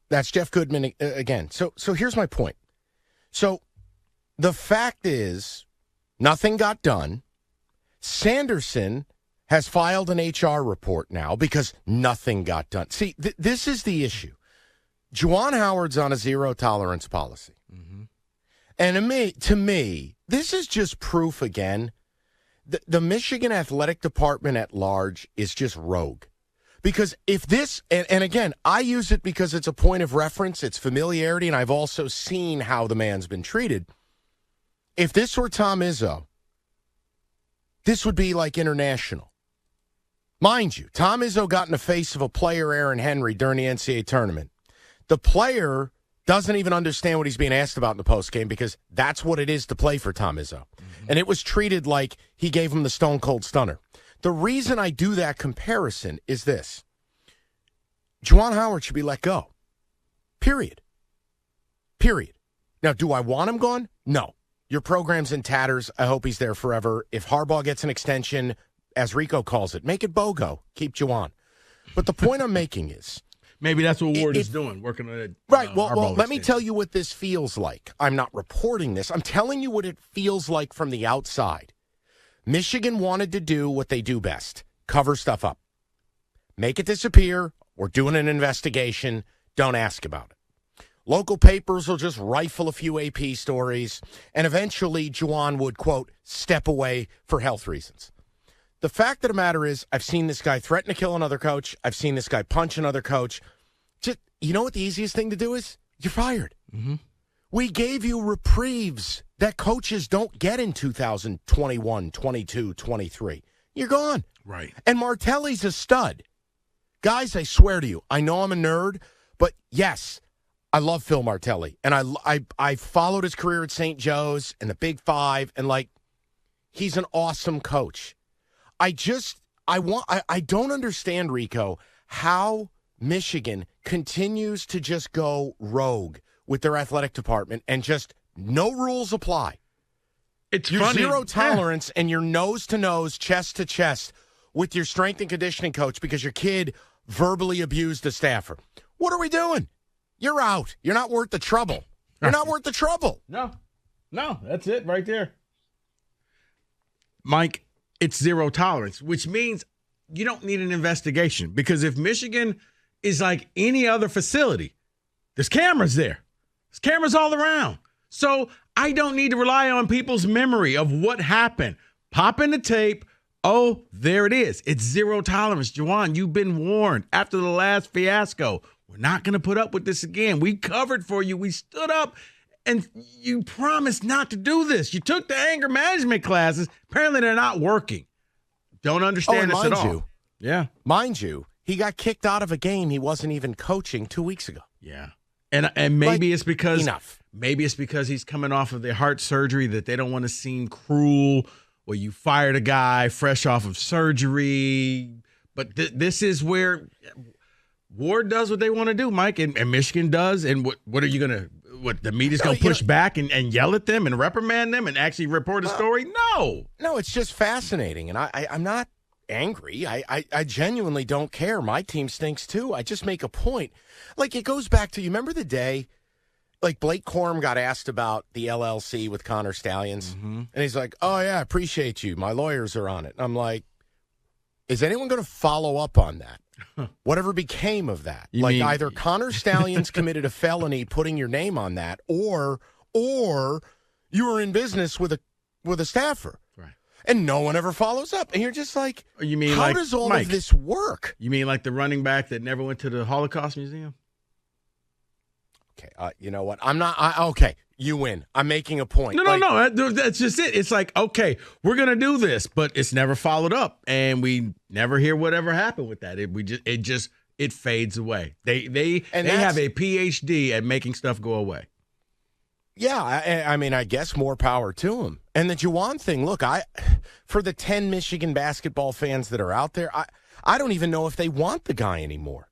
That's Jeff Goodman again. So here's my point. So the fact is, nothing got done. Sanderson has filed an HR report now because nothing got done. See, this is the issue. Juwan Howard's on a zero-tolerance policy. Mm-hmm. And to me, this is just proof again. The Michigan Athletic Department at large is just rogue. Because if this, and again, I use it because it's a point of reference, it's familiarity, and I've also seen how the man's been treated. If this were Tom Izzo, this would be like international. Mind you, Tom Izzo got in the face of a player, Aaron Henry, during the NCAA tournament. The player doesn't even understand what he's being asked about in the postgame because that's what it is to play for Tom Izzo. Mm-hmm. And it was treated like he gave him the stone cold stunner. The reason I do that comparison is this. Juwan Howard should be let go. Period. Now, do I want him gone? No. Your program's in tatters. I hope he's there forever. If Harbaugh gets an extension, as Rico calls it, make it BOGO. Keep Juwan. But the point I'm making is, maybe that's what Ward is doing, working on it. Right. Well, let me tell you what this feels like. I'm not reporting this. I'm telling you what it feels like from the outside. Michigan wanted to do what they do best, cover stuff up. Make it disappear. We're doing an investigation. Don't ask about it. Local papers will just rifle a few AP stories, and eventually Juwan would, quote, step away for health reasons. The fact of the matter is, I've seen this guy threaten to kill another coach. I've seen this guy punch another coach. Just, you know what the easiest thing to do is? You're fired. Mm-hmm. We gave you reprieves that coaches don't get in 2021, 22, 23. You're gone. Right. And Martelli's a stud. Guys, I swear to you, I know I'm a nerd, but yes, I love Phil Martelli. And I followed his career at St. Joe's and the Big Five, and, like, he's an awesome coach. I don't understand, Rico, how Michigan continues to just go rogue with their athletic department and just no rules apply. It's you're funny. Zero tolerance and you're nose to nose, chest to chest with your strength and conditioning coach because your kid verbally abused a staffer. What are we doing? You're out. You're not worth the trouble. You're not worth the trouble. No, that's it right there. Mike, it's zero tolerance, which means you don't need an investigation because if Michigan is like any other facility, there's cameras there. There's cameras all around. So I don't need to rely on people's memory of what happened. Pop in the tape. Oh, there it is. It's zero tolerance. Juwan, you've been warned after the last fiasco. We're not going to put up with this again. We covered for you. We stood up, and you promised not to do this. You took the anger management classes. Apparently, they're not working. Don't understand this at all. Mind you, he got kicked out of a game he wasn't even coaching 2 weeks ago. Yeah. And maybe it's because enough. Maybe it's because he's coming off of the heart surgery that they don't want to seem cruel, or you fired a guy fresh off of surgery. But this is where Ward does what they want to do, Mike, and Michigan does. And what are you going to – what, the media's going to push back and yell at them and reprimand them and actually report a story? No, it's just fascinating. And I'm not angry. I genuinely don't care. My team stinks too. I just make a point. Like, it goes back to, you remember the day, like, Blake Corum got asked about the LLC with Connor Stallions? Mm-hmm. And he's like, oh, yeah, I appreciate you. My lawyers are on it. And I'm like, is anyone going to follow up on that? Whatever became of that. Either Connor Stallions committed a felony putting your name on that, or you were in business with a staffer. Right. And no one ever follows up. And you're just like, how does all of this work? You mean like the running back that never went to the Holocaust Museum? Okay, you know what? I'm not. Okay, you win. I'm making a point. No. That's just it. It's like, okay, we're gonna do this, but it's never followed up, and we never hear whatever happened with that. It fades away. They have a PhD at making stuff go away. Yeah, I mean, I guess more power to them. And the Juwan thing. Look, for the 10 Michigan basketball fans that are out there, I don't even know if they want the guy anymore.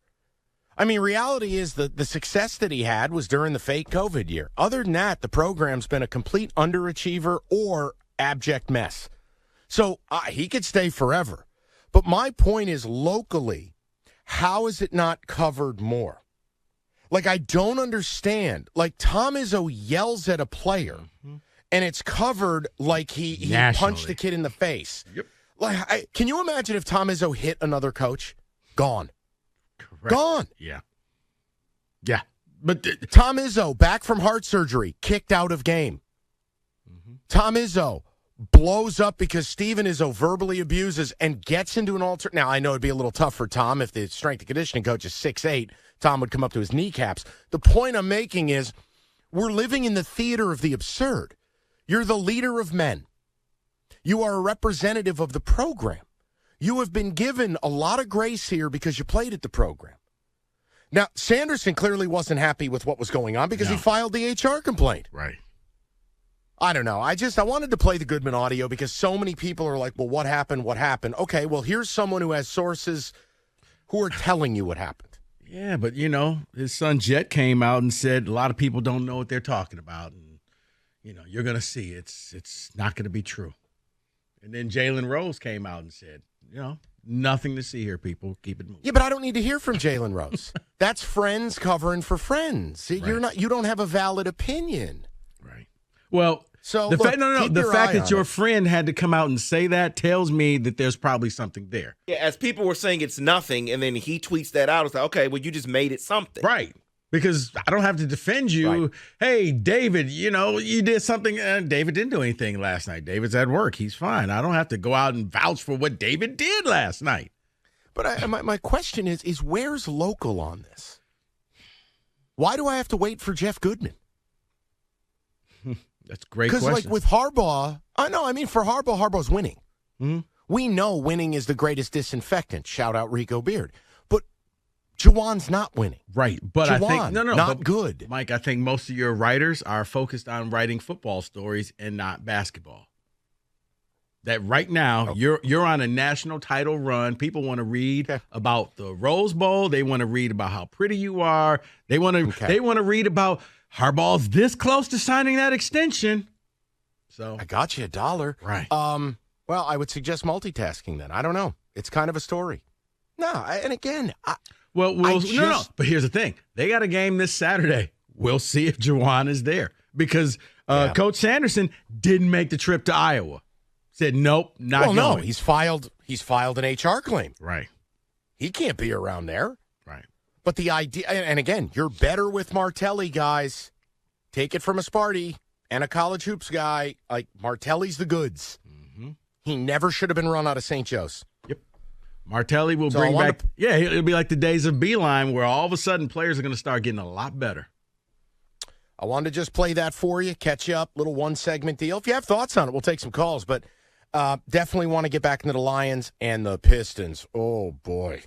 I mean, reality is the success that he had was during the fake COVID year. Other than that, the program's been a complete underachiever or abject mess. So he could stay forever. But my point is, locally, how is it not covered more? Like, I don't understand. Like, Tom Izzo yells at a player, and it's covered like he punched the kid in the face. Yep. Like, can you imagine if Tom Izzo hit another coach? Gone. Correct. Gone. Yeah. Yeah. But Tom Izzo, back from heart surgery, kicked out of game. Tom Izzo blows up because Steven Izzo verbally abuses and gets into an alter. Now, I know it'd be a little tough for Tom if the strength and conditioning coach is 6'8". Tom would come up to his kneecaps. The point I'm making is we're living in the theater of the absurd. You're the leader of men. You are a representative of the program. You have been given a lot of grace here because you played at the program. Now, Sanderson clearly wasn't happy with what was going on because he filed the HR complaint. Right. I don't know. I wanted to play the Goodman audio because so many people are like, well, what happened? What happened? Okay, well, here's someone who has sources who are telling you what happened. Yeah, but, his son Jet came out and said a lot of people don't know what they're talking about. And, you're going to see it's not going to be true. And then Jalen Rose came out and said, nothing to see here, people. Keep it moving. Yeah, but I don't need to hear from Jalen Rose. That's friends covering for friends. Right. You don't have a valid opinion. Right. Well, so the fact that your friend had to come out and say that tells me that there's probably something there. Yeah, as people were saying it's nothing, and then he tweets that out. It's like, okay, well, you just made it something. Right. Because I don't have to defend you. Right. Hey, David, you did something. David didn't do anything last night. David's at work. He's fine. I don't have to go out and vouch for what David did last night. But my question is where's local on this? Why do I have to wait for Jeff Goodman? That's a great question. Because, like, with Harbaugh, for Harbaugh, Harbaugh's winning. Mm-hmm. We know winning is the greatest disinfectant. Shout out Rico Beard. But Juwan's not winning. Right. But Juwan, I think, not good. Mike, I think most of your writers are focused on writing football stories and not basketball. That right now, you're on a national title run. People want to read about the Rose Bowl. They want to read about how pretty you are. They want to read about Harbaugh's this close to signing that extension. So I got you $1. Right. Well, I would suggest multitasking then. I don't know. It's kind of a story. But here's the thing. They got a game this Saturday. We'll see if Juwan is there because Coach Sanderson didn't make the trip to Iowa. Said nope, not going. No, he's filed an HR claim. Right. He can't be around there. Right. But the idea, and again, you're better with Martelli, guys. Take it from a Sparty and a college hoops guy. Like, Martelli's the goods. Mm-hmm. He never should have been run out of St. Joe's. Yep. Martelli will bring back. It'll be like the days of Beeline where all of a sudden players are going to start getting a lot better. I wanted to just play that for you, catch you up, little one-segment deal. If you have thoughts on it, we'll take some calls. But definitely want to get back into the Lions and the Pistons. Oh, boy.